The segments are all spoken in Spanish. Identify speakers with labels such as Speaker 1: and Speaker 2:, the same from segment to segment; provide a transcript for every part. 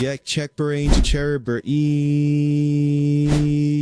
Speaker 1: Jack Cherber y...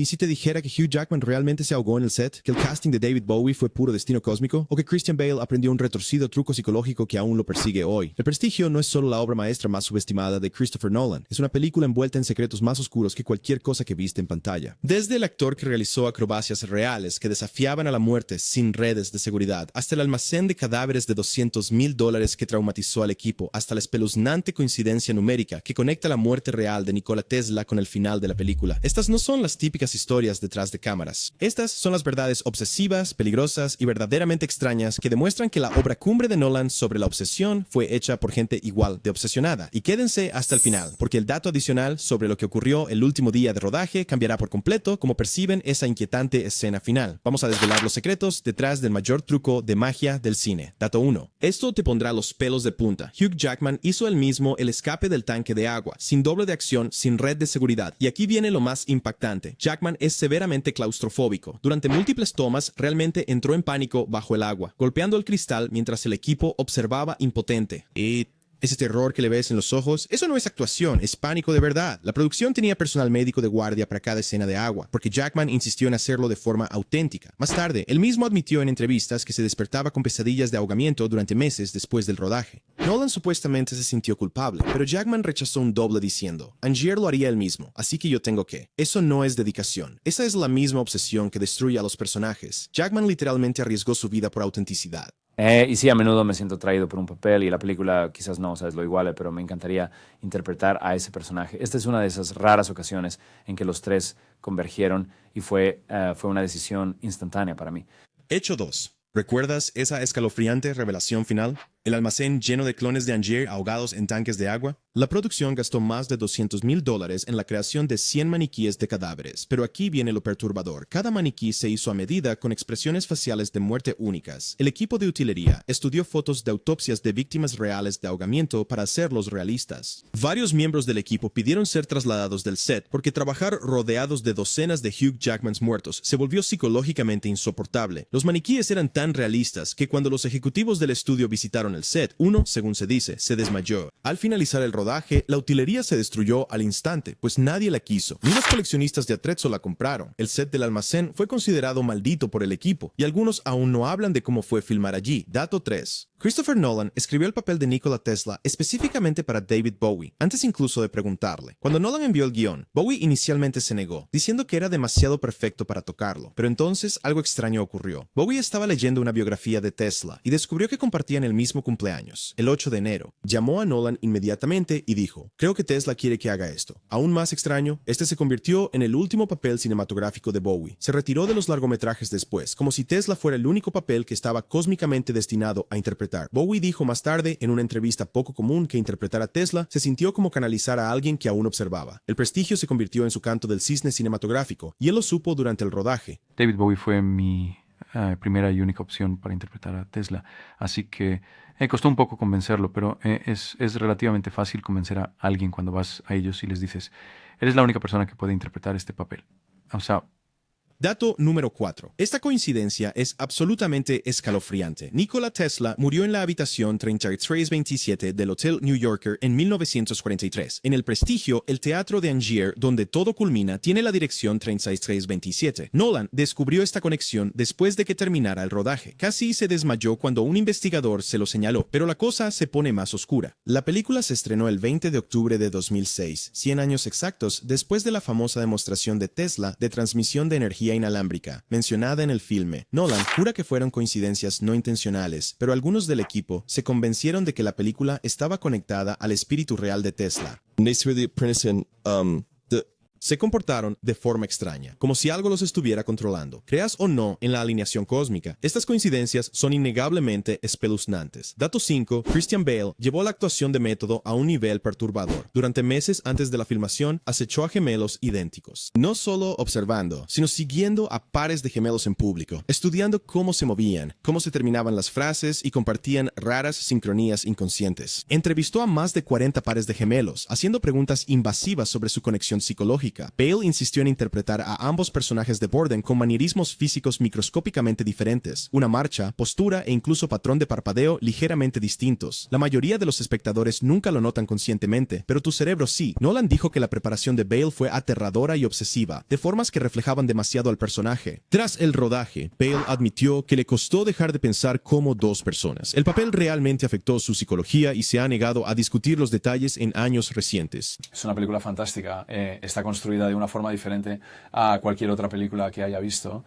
Speaker 1: si te dijera que Hugh Jackman realmente se ahogó en el set, que el casting de David Bowie fue puro destino cósmico, o que Christian Bale aprendió un retorcido truco psicológico que aún lo persigue hoy. El Prestigio no es solo la obra maestra más subestimada de Christopher Nolan, es una película envuelta en secretos más oscuros que cualquier cosa que viste en pantalla. Desde el actor que realizó acrobacias reales que desafiaban a la muerte sin redes de seguridad, hasta el almacén de cadáveres de $200,000 que traumatizó al equipo, hasta la espeluznante coincidencia numérica que conecta la muerte real de Nikola Tesla con el final de la película. Estas no son las típicas historias detrás de cámaras. Estas son las verdades obsesivas, peligrosas y verdaderamente extrañas que demuestran que la obra cumbre de Nolan sobre la obsesión fue hecha por gente igual de obsesionada. Y quédense hasta el final, porque el dato adicional sobre lo que ocurrió el último día de rodaje cambiará por completo cómo perciben esa inquietante escena final. Vamos a desvelar los secretos detrás del mayor truco de magia del cine. Dato 1. Esto te pondrá los pelos de punta. Hugh Jackman hizo él mismo el escape del tanque de agua, sin doble de acción, sin red de seguridad. Y aquí viene lo más impactante. Jackman es severamente claustrofóbico. Durante múltiples tomas, realmente entró en pánico bajo el agua, golpeando el cristal mientras el equipo observaba impotente. Y ese terror que le ves en los ojos, eso no es actuación, es pánico de verdad. La producción tenía personal médico de guardia para cada escena de agua, porque Jackman insistió en hacerlo de forma auténtica. Más tarde, él mismo admitió en entrevistas que se despertaba con pesadillas de ahogamiento durante meses después del rodaje. Nolan supuestamente se sintió culpable, pero Jackman rechazó un doble diciendo, Angier lo haría él mismo, así que yo tengo que. Eso no es dedicación. Esa es la misma obsesión que destruye a los personajes. Jackman literalmente arriesgó su vida por autenticidad.
Speaker 2: Y sí, a menudo me siento atraído por un papel y la película quizás no, sabes, lo iguale, pero me encantaría interpretar a ese personaje. Esta es una de esas raras ocasiones en que los tres convergieron y fue una decisión instantánea para mí.
Speaker 1: Hecho 2. ¿Recuerdas esa escalofriante revelación final? ¿El almacén lleno de clones de Angier ahogados en tanques de agua? La producción gastó más de $200,000 en la creación de 100 maniquíes de cadáveres, pero aquí viene lo perturbador. Cada maniquí se hizo a medida con expresiones faciales de muerte únicas. El equipo de utilería estudió fotos de autopsias de víctimas reales de ahogamiento para hacerlos realistas. Varios miembros del equipo pidieron ser trasladados del set porque trabajar rodeados de docenas de Hugh Jackmans muertos se volvió psicológicamente insoportable. Los maniquíes eran tan realistas que cuando los ejecutivos del estudio visitaron el set, uno, según se dice, se desmayó. Al finalizar el rodaje, la utilería se destruyó al instante, pues nadie la quiso. Ni los coleccionistas de Atrezzo la compraron. El set del almacén fue considerado maldito por el equipo, y algunos aún no hablan de cómo fue filmar allí. Dato 3. Christopher Nolan escribió el papel de Nikola Tesla específicamente para David Bowie, antes incluso de preguntarle. Cuando Nolan envió el guión, Bowie inicialmente se negó, diciendo que era demasiado perfecto para tocarlo, pero entonces algo extraño ocurrió. Bowie estaba leyendo una biografía de Tesla y descubrió que compartían el mismo cumpleaños, el 8 de enero. Llamó a Nolan inmediatamente y dijo, creo que Tesla quiere que haga esto. Aún más extraño, este se convirtió en el último papel cinematográfico de Bowie. Se retiró de los largometrajes después, como si Tesla fuera el único papel que estaba cósmicamente destinado a interpretar. Bowie dijo más tarde, en una entrevista poco común, que interpretar a Tesla se sintió como canalizar a alguien que aún observaba. El Prestigio se convirtió en su canto del cisne cinematográfico, y él lo supo durante el rodaje.
Speaker 3: David Bowie fue mi primera y única opción para interpretar a Tesla, así que costó un poco convencerlo, pero es relativamente fácil convencer a alguien cuando vas a ellos y les dices, eres la única persona que puede interpretar este papel. O sea,
Speaker 1: Dato número 4. Esta coincidencia es absolutamente escalofriante. Nikola Tesla murió en la habitación 3327 del Hotel New Yorker en 1943. En el Prestigio, el teatro de Angier, donde todo culmina, tiene la dirección 3327. Nolan descubrió esta conexión después de que terminara el rodaje. Casi se desmayó cuando un investigador se lo señaló, pero la cosa se pone más oscura. La película se estrenó el 20 de octubre de 2006, 100 años exactos después de la famosa demostración de Tesla de transmisión de energía inalámbrica, mencionada en el filme. Nolan jura que fueron coincidencias no intencionales, pero algunos del equipo se convencieron de que la película estaba conectada al espíritu real de Tesla. Se comportaron de forma extraña, como si algo los estuviera controlando. Creas o no en la alineación cósmica, estas coincidencias son innegablemente espeluznantes. Dato 5. Christian Bale llevó la actuación de método a un nivel perturbador. Durante meses antes de la filmación, acechó a gemelos idénticos. No solo observando, sino siguiendo a pares de gemelos en público, estudiando cómo se movían, cómo se terminaban las frases y compartían raras sincronías inconscientes. Entrevistó a más de 40 pares de gemelos, haciendo preguntas invasivas sobre su conexión psicológica. lógica. Bale insistió en interpretar a ambos personajes de Borden con manierismos físicos microscópicamente diferentes, una marcha, postura e incluso patrón de parpadeo ligeramente distintos. La mayoría de los espectadores nunca lo notan conscientemente, pero tu cerebro sí. Nolan dijo que la preparación de Bale fue aterradora y obsesiva, de formas que reflejaban demasiado al personaje. Tras el rodaje, Bale admitió que le costó dejar de pensar como dos personas. El papel realmente afectó su psicología y se ha negado a discutir los detalles en años recientes.
Speaker 4: Es una película fantástica, está construida de una forma diferente a cualquier otra película que haya visto.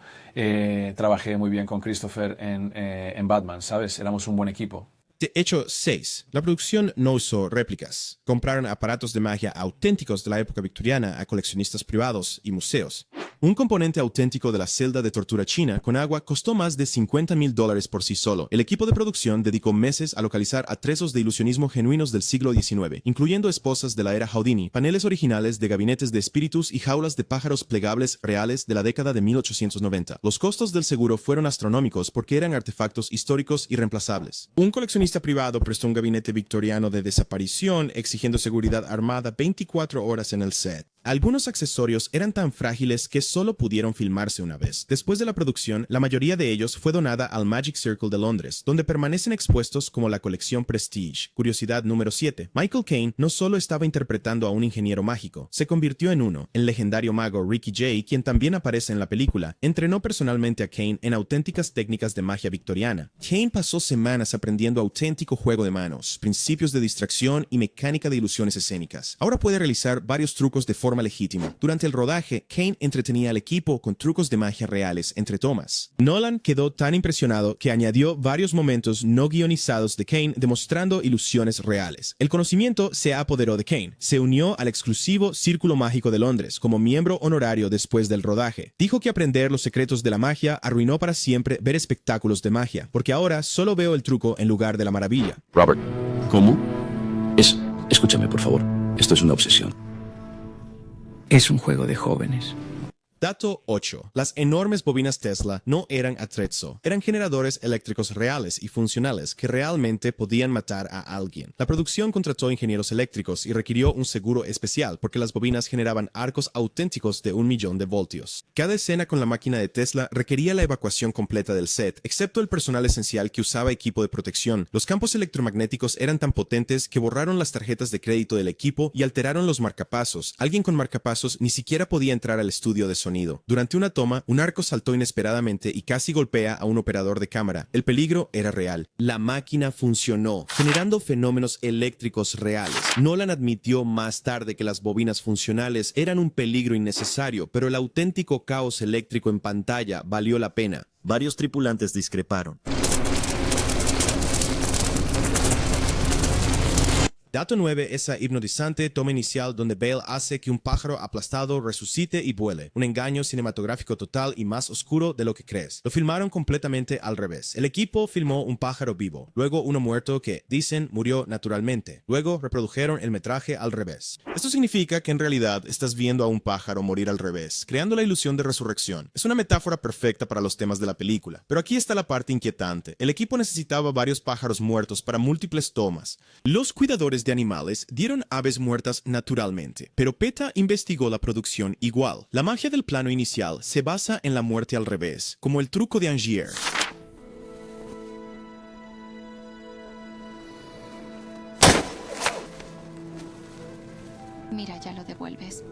Speaker 4: Trabajé muy bien con Christopher en Batman, ¿sabes? Éramos un buen equipo.
Speaker 1: De hecho, 6. La producción no usó réplicas. Compraron aparatos de magia auténticos de la época victoriana a coleccionistas privados y museos. Un componente auténtico de la celda de tortura china con agua costó más de $50,000 por sí solo. El equipo de producción dedicó meses a localizar atresos de ilusionismo genuinos del siglo XIX, incluyendo esposas de la era Houdini, paneles originales de gabinetes de espíritus y jaulas de pájaros plegables reales de la década de 1890. Los costos del seguro fueron astronómicos porque eran artefactos históricos irreemplazables. Un coleccionista privado prestó un gabinete victoriano de desaparición, exigiendo seguridad armada 24 horas en el set. Algunos accesorios eran tan frágiles que solo pudieron filmarse una vez. Después de la producción, la mayoría de ellos fue donada al Magic Circle de Londres, donde permanecen expuestos como la colección Prestige. Curiosidad número 7. Michael Caine no solo estaba interpretando a un ingeniero mágico, se convirtió en uno. El legendario mago Ricky Jay, quien también aparece en la película, entrenó personalmente a Caine en auténticas técnicas de magia victoriana. Caine pasó semanas aprendiendo auténtico juego de manos, principios de distracción y mecánica de ilusiones escénicas. Ahora puede realizar varios trucos de forma legítima. Durante el rodaje, Caine entretenía al equipo con trucos de magia reales entre tomas. Nolan quedó tan impresionado que añadió varios momentos no guionizados de Caine demostrando ilusiones reales. El conocimiento se apoderó de Caine. Se unió al exclusivo Círculo Mágico de Londres como miembro honorario después del rodaje. Dijo que aprender los secretos de la magia arruinó para siempre ver espectáculos de magia, porque ahora solo veo el truco en lugar de la maravilla.
Speaker 5: Robert, ¿cómo? Escúchame, por favor. Esto es una obsesión.
Speaker 6: Es un juego de jóvenes.
Speaker 1: Dato 8. Las enormes bobinas Tesla no eran attrezzo, eran generadores eléctricos reales y funcionales que realmente podían matar a alguien. La producción contrató ingenieros eléctricos y requirió un seguro especial porque las bobinas generaban arcos auténticos de 1,000,000 de voltios. Cada escena con la máquina de Tesla requería la evacuación completa del set, excepto el personal esencial que usaba equipo de protección. Los campos electromagnéticos eran tan potentes que borraron las tarjetas de crédito del equipo y alteraron los marcapasos. Alguien con marcapasos ni siquiera podía entrar al estudio de sonido. Durante una toma, un arco saltó inesperadamente y casi golpea a un operador de cámara. El peligro era real. La máquina funcionó, generando fenómenos eléctricos reales. Nolan admitió más tarde que las bobinas funcionales eran un peligro innecesario, pero el auténtico caos eléctrico en pantalla valió la pena. Varios tripulantes discreparon. Dato 9. Esa hipnotizante toma inicial donde Bale hace que un pájaro aplastado resucite y vuele. Un engaño cinematográfico total y más oscuro de lo que crees. Lo filmaron completamente al revés. El equipo filmó un pájaro vivo, luego uno muerto que, dicen, murió naturalmente. Luego reprodujeron el metraje al revés. Esto significa que en realidad estás viendo a un pájaro morir al revés, creando la ilusión de resurrección. Es una metáfora perfecta para los temas de la película. Pero aquí está la parte inquietante. El equipo necesitaba varios pájaros muertos para múltiples tomas. Los cuidadores de animales dieron aves muertas naturalmente, pero PETA investigó la producción igual. La magia del plano inicial se basa en la muerte al revés, como el truco de Angier.
Speaker 7: Mira, ya lo devuelves.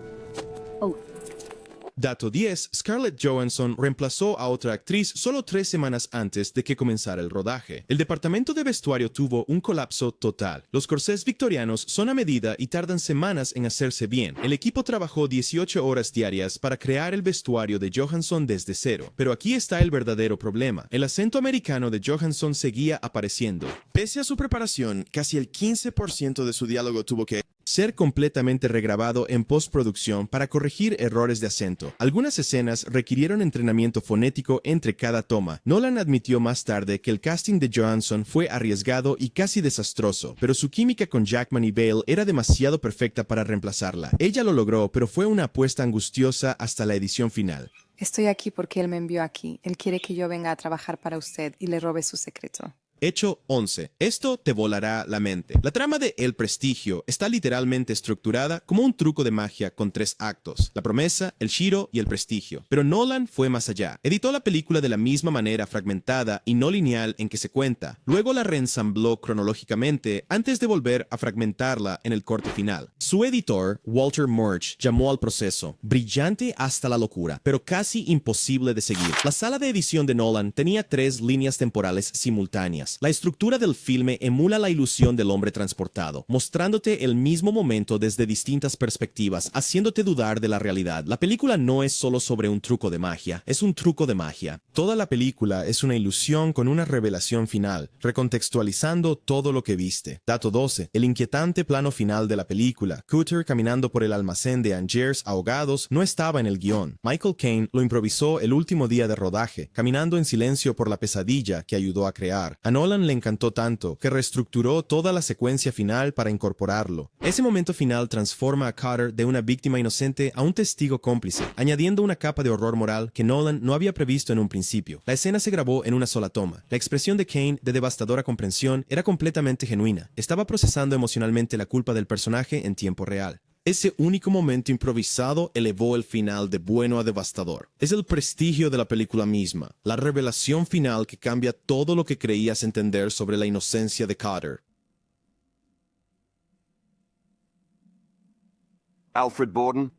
Speaker 1: Dato 10. Scarlett Johansson reemplazó a otra actriz solo 3 semanas antes de que comenzara el rodaje. El departamento de vestuario tuvo un colapso total. Los corsés victorianos son a medida y tardan semanas en hacerse bien. El equipo trabajó 18 horas diarias para crear el vestuario de Johansson desde cero. Pero aquí está el verdadero problema. El acento americano de Johansson seguía apareciendo. Pese a su preparación, casi el 15% de su diálogo tuvo que ser completamente regrabado en postproducción para corregir errores de acento. Algunas escenas requirieron entrenamiento fonético entre cada toma. Nolan admitió más tarde que el casting de Johansson fue arriesgado y casi desastroso, pero su química con Jackman y Bale era demasiado perfecta para reemplazarla. Ella lo logró, pero fue una apuesta angustiosa hasta la edición final.
Speaker 8: Estoy aquí porque él me envió aquí. Él quiere que yo venga a trabajar para usted y le robe su secreto.
Speaker 1: Hecho 11. Esto te volará la mente. La trama de El Prestigio está literalmente estructurada como un truco de magia con 3 actos: la promesa, el Shiro y el prestigio. Pero Nolan fue más allá. Editó la película de la misma manera fragmentada y no lineal en que se cuenta. Luego la reensambló cronológicamente antes de volver a fragmentarla en el corte final. Su editor, Walter Murch, llamó al proceso brillante hasta la locura, pero casi imposible de seguir. La sala de edición de Nolan tenía 3 líneas temporales simultáneas. La estructura del filme emula la ilusión del hombre transportado, mostrándote el mismo momento desde distintas perspectivas, haciéndote dudar de la realidad. La película no es solo sobre un truco de magia, es un truco de magia. Toda la película es una ilusión con una revelación final, recontextualizando todo lo que viste. Dato 12. El inquietante plano final de la película, Cutter caminando por el almacén de Angiers ahogados, no estaba en el guión. Michael Caine lo improvisó el último día de rodaje, caminando en silencio por la pesadilla que ayudó a crear. A Nolan le encantó tanto que reestructuró toda la secuencia final para incorporarlo. Ese momento final transforma a Cutter de una víctima inocente a un testigo cómplice, añadiendo una capa de horror moral que Nolan no había previsto en un principio. La escena se grabó en una sola toma. La expresión de Caine, de devastadora comprensión, era completamente genuina. Estaba procesando emocionalmente la culpa del personaje en tiempo real. Ese único momento improvisado elevó el final de bueno a devastador. Es el prestigio de la película misma, la revelación final que cambia todo lo que creías entender sobre la inocencia de Cutter.
Speaker 7: Alfred Borden.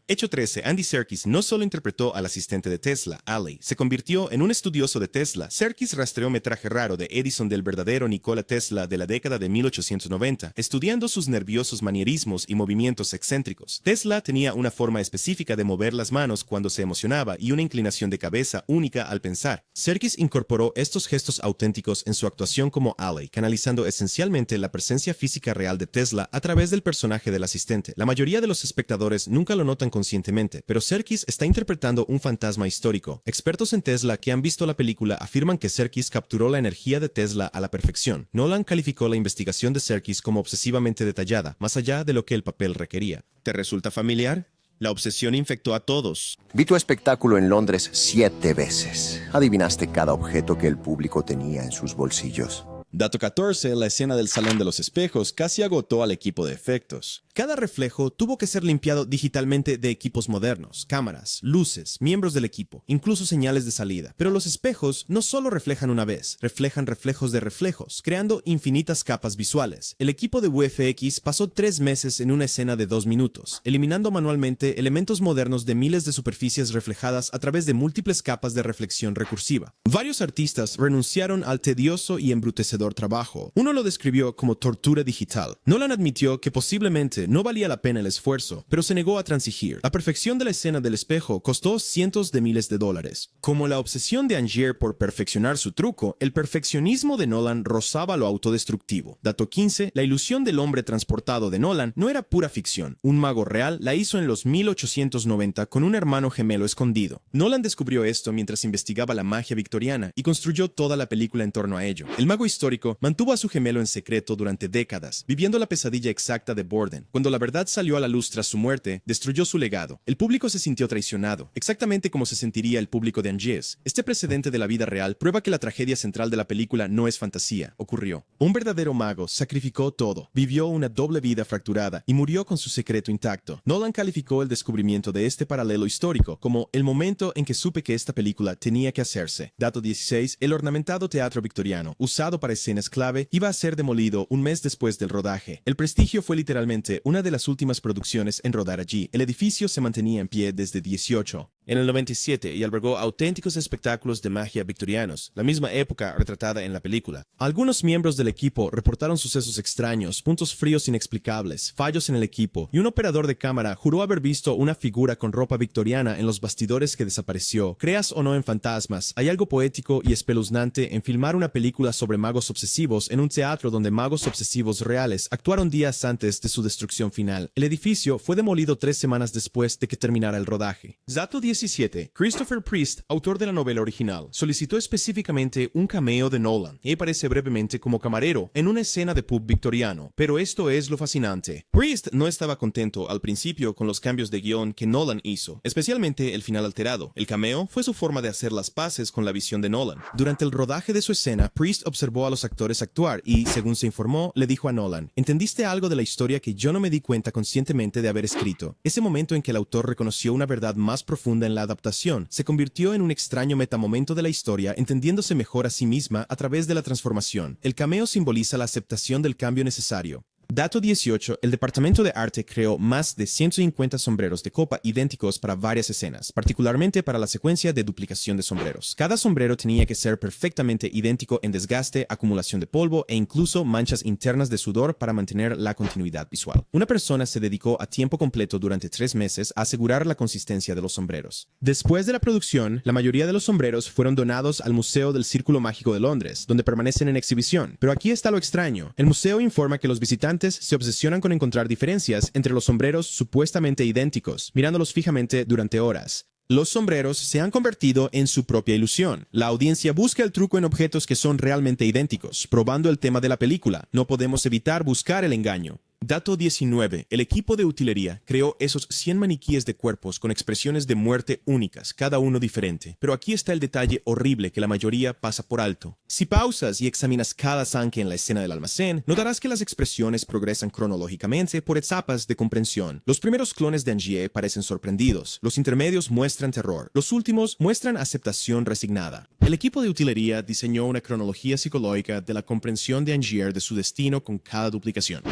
Speaker 1: Hecho 13. Andy Serkis no solo interpretó al asistente de Tesla, Ali, se convirtió en un estudioso de Tesla. Serkis rastreó metraje raro de Edison del verdadero Nikola Tesla de la década de 1890, estudiando sus nerviosos manierismos y movimientos excéntricos. Tesla tenía una forma específica de mover las manos cuando se emocionaba y una inclinación de cabeza única al pensar. Serkis incorporó estos gestos auténticos en su actuación como Ali, canalizando esencialmente la presencia física real de Tesla a través del personaje del asistente. La mayoría de los espectadores nunca lo notan conscientemente, pero Serkis está interpretando un fantasma histórico. Expertos en Tesla que han visto la película afirman que Serkis capturó la energía de Tesla a la perfección. Nolan calificó la investigación de Serkis como obsesivamente detallada, más allá de lo que el papel requería. ¿Te resulta familiar? La obsesión infectó a todos.
Speaker 7: Vi tu espectáculo en Londres 7 veces. Adivinaste cada objeto que el público tenía en sus bolsillos.
Speaker 1: Dato 14. La escena del Salón de los Espejos casi agotó al equipo de efectos. Cada reflejo tuvo que ser limpiado digitalmente de equipos modernos, cámaras, luces, miembros del equipo, incluso señales de salida. Pero los espejos no solo reflejan una vez, reflejan reflejos de reflejos, creando infinitas capas visuales. El equipo de VFX pasó 3 meses en una escena de 2 minutos, eliminando manualmente elementos modernos de miles de superficies reflejadas a través de múltiples capas de reflexión recursiva. Varios artistas renunciaron al tedioso y embrutecedor trabajo. Uno lo describió como tortura digital. Nolan admitió que posiblemente no valía la pena el esfuerzo, pero se negó a transigir. La perfección de la escena del espejo costó cientos de miles de dólares. Como la obsesión de Angier por perfeccionar su truco, el perfeccionismo de Nolan rozaba lo autodestructivo. Dato 15. La ilusión del hombre transportado de Nolan no era pura ficción. Un mago real la hizo en los 1890 con un hermano gemelo escondido. Nolan descubrió esto mientras investigaba la magia victoriana y construyó toda la película en torno a ello. El mago histórico mantuvo a su gemelo en secreto durante décadas, viviendo la pesadilla exacta de Borden. Cuando la verdad salió a la luz tras su muerte, destruyó su legado. El público se sintió traicionado, exactamente como se sentiría el público de Angiers. Este precedente de la vida real prueba que la tragedia central de la película no es fantasía, ocurrió. Un verdadero mago sacrificó todo, vivió una doble vida fracturada y murió con su secreto intacto. Nolan calificó el descubrimiento de este paralelo histórico como el momento en que supe que esta película tenía que hacerse. Dato 16. El ornamentado teatro victoriano, usado para escenas clave, iba a ser demolido un mes después del rodaje. El Prestigio fue literalmente una de las últimas producciones en rodar allí. El edificio se mantenía en pie desde 18. En el 97 y albergó auténticos espectáculos de magia victorianos, la misma época retratada en la película. Algunos miembros del equipo reportaron sucesos extraños, puntos fríos inexplicables, fallos en el equipo, y un operador de cámara juró haber visto una figura con ropa victoriana en los bastidores que desapareció. Creas o no en fantasmas, hay algo poético y espeluznante en filmar una película sobre magos obsesivos en un teatro donde magos obsesivos reales actuaron días antes de su destrucción. destrucción final. El edificio fue demolido 3 semanas después de que terminara el rodaje. Dato 17. Christopher Priest, autor de la novela original, solicitó específicamente un cameo de Nolan y aparece brevemente como camarero en una escena de pub victoriano. Pero esto es lo fascinante. Priest no estaba contento al principio con los cambios de guión que Nolan hizo, especialmente el final alterado. El cameo fue su forma de hacer las paces con la visión de Nolan. Durante el rodaje de su escena, Priest observó a los actores actuar y, según se informó, le dijo a Nolan: "¿Entendiste algo de la historia que yo no me di cuenta conscientemente de haber escrito?". Ese momento en que el autor reconoció una verdad más profunda en la adaptación se convirtió en un extraño metamomento de la historia, entendiéndose mejor a sí misma a través de la transformación. El cameo simboliza la aceptación del cambio necesario. Dato 18. El departamento de arte creó más de 150 sombreros de copa idénticos para varias escenas, particularmente para la secuencia de duplicación de sombreros. Cada sombrero tenía que ser perfectamente idéntico en desgaste, acumulación de polvo e incluso manchas internas de sudor para mantener la continuidad visual. Una persona se dedicó a tiempo completo durante 3 meses a asegurar la consistencia de los sombreros. Después de la producción, la mayoría de los sombreros fueron donados al Museo del Círculo Mágico de Londres, donde permanecen en exhibición. Pero aquí está lo extraño. El museo informa que los visitantes se obsesionan con encontrar diferencias entre los sombreros supuestamente idénticos, mirándolos fijamente durante horas. Los sombreros se han convertido en su propia ilusión. La audiencia busca el truco en objetos que son realmente idénticos, probando el tema de la película. No podemos evitar buscar el engaño. Dato 19. El equipo de utilería creó esos 100 maniquíes de cuerpos con expresiones de muerte únicas, cada uno diferente. Pero aquí está el detalle horrible que la mayoría pasa por alto. Si pausas y examinas cada zanque en la escena del almacén, notarás que las expresiones progresan cronológicamente por etapas de comprensión. Los primeros clones de Angier parecen sorprendidos, los intermedios muestran terror, los últimos muestran aceptación resignada. El equipo de utilería diseñó una cronología psicológica de la comprensión de Angier de su destino con cada duplicación.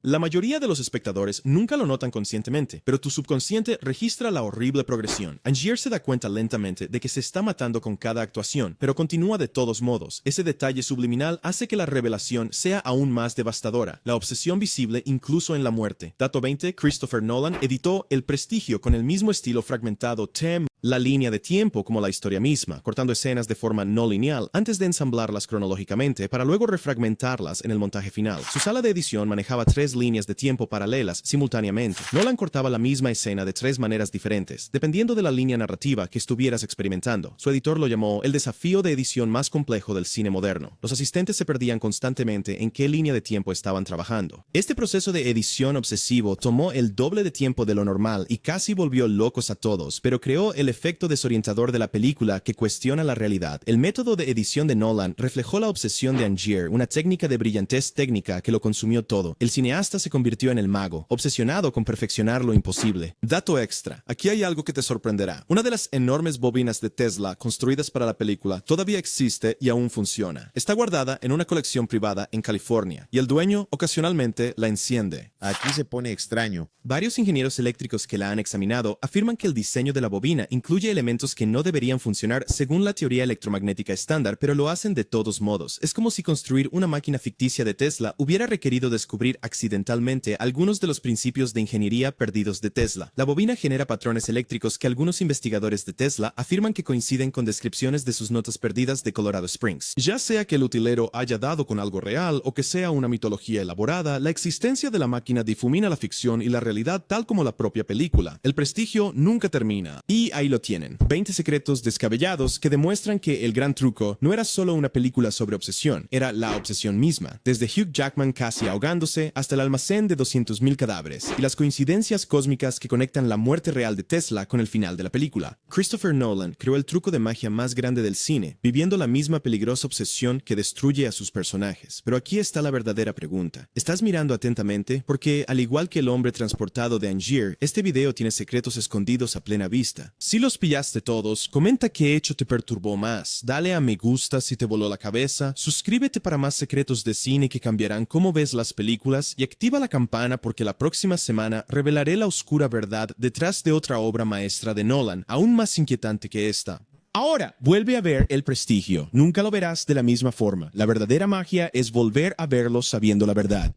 Speaker 1: La mayoría de los espectadores nunca lo notan conscientemente, pero tu subconsciente registra la horrible progresión. Angier se da cuenta lentamente de que se está matando con cada actuación, pero continúa de todos modos. Ese detalle subliminal hace que la revelación sea aún más devastadora, la obsesión visible incluso en la muerte. Dato 20. Christopher Nolan editó El Prestigio con el mismo estilo fragmentado la línea de tiempo como la historia misma, cortando escenas de forma no lineal antes de ensamblarlas cronológicamente para luego refragmentarlas en el montaje final. Su sala de edición manejaba 3 líneas de tiempo paralelas simultáneamente. Nolan cortaba la misma escena de 3 maneras diferentes, dependiendo de la línea narrativa que estuvieras experimentando. Su editor lo llamó el desafío de edición más complejo del cine moderno. Los asistentes se perdían constantemente en qué línea de tiempo estaban trabajando. Este proceso de edición obsesivo tomó el doble de tiempo de lo normal y casi volvió locos a todos, pero creó el efecto desorientador de la película que cuestiona la realidad. El método de edición de Nolan reflejó la obsesión de Angier, una técnica de brillantez técnica que lo consumió todo. El cineasta se convirtió en el mago, obsesionado con perfeccionar lo imposible. Dato extra. Aquí hay algo que te sorprenderá. Una de las enormes bobinas de Tesla construidas para la película todavía existe y aún funciona. Está guardada en una colección privada en California y el dueño ocasionalmente la enciende.
Speaker 8: Aquí se pone extraño.
Speaker 1: Varios ingenieros eléctricos que la han examinado afirman que el diseño de la bobina incluye elementos que no deberían funcionar según la teoría electromagnética estándar, pero lo hacen de todos modos. Es como si construir una máquina ficticia de Tesla hubiera requerido descubrir accidentalmente algunos de los principios de ingeniería perdidos de Tesla. La bobina genera patrones eléctricos que algunos investigadores de Tesla afirman que coinciden con descripciones de sus notas perdidas de Colorado Springs. Ya sea que el utilero haya dado con algo real o que sea una mitología elaborada, la existencia de la máquina difumina la ficción y la realidad tal como la propia película. El prestigio nunca termina. Y ahí lo tienen. 20 secretos descabellados que demuestran que El Gran Truco no era solo una película sobre obsesión, era la obsesión misma. Desde Hugh Jackman casi ahogándose hasta el almacén de 200.000 cadáveres y las coincidencias cósmicas que conectan la muerte real de Tesla con el final de la película. Christopher Nolan creó el truco de magia más grande del cine, viviendo la misma peligrosa obsesión que destruye a sus personajes. Pero aquí está la verdadera pregunta. ¿Estás mirando atentamente? Porque, al igual que el hombre transportado de Angier, este video tiene secretos escondidos a plena vista. Si los pillaste todos, comenta qué hecho te perturbó más, dale a me gusta si te voló la cabeza, suscríbete para más secretos de cine que cambiarán cómo ves las películas y activa la campana porque la próxima semana revelaré la oscura verdad detrás de otra obra maestra de Nolan, aún más inquietante que esta. Ahora, vuelve a ver El Prestigio. Nunca lo verás de la misma forma. La verdadera magia es volver a verlo sabiendo la verdad.